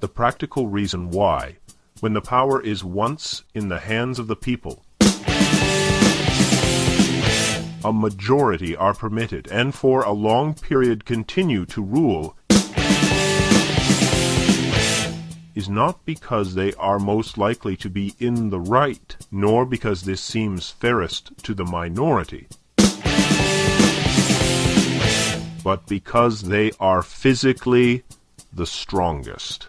The practical reason why, when the power is once in the hands of the people, a majority are permitted, and for a long period continue to rule, is not because they are most likely to be in the right, nor because this seems fairest to the minority, but because they are physically the strongest.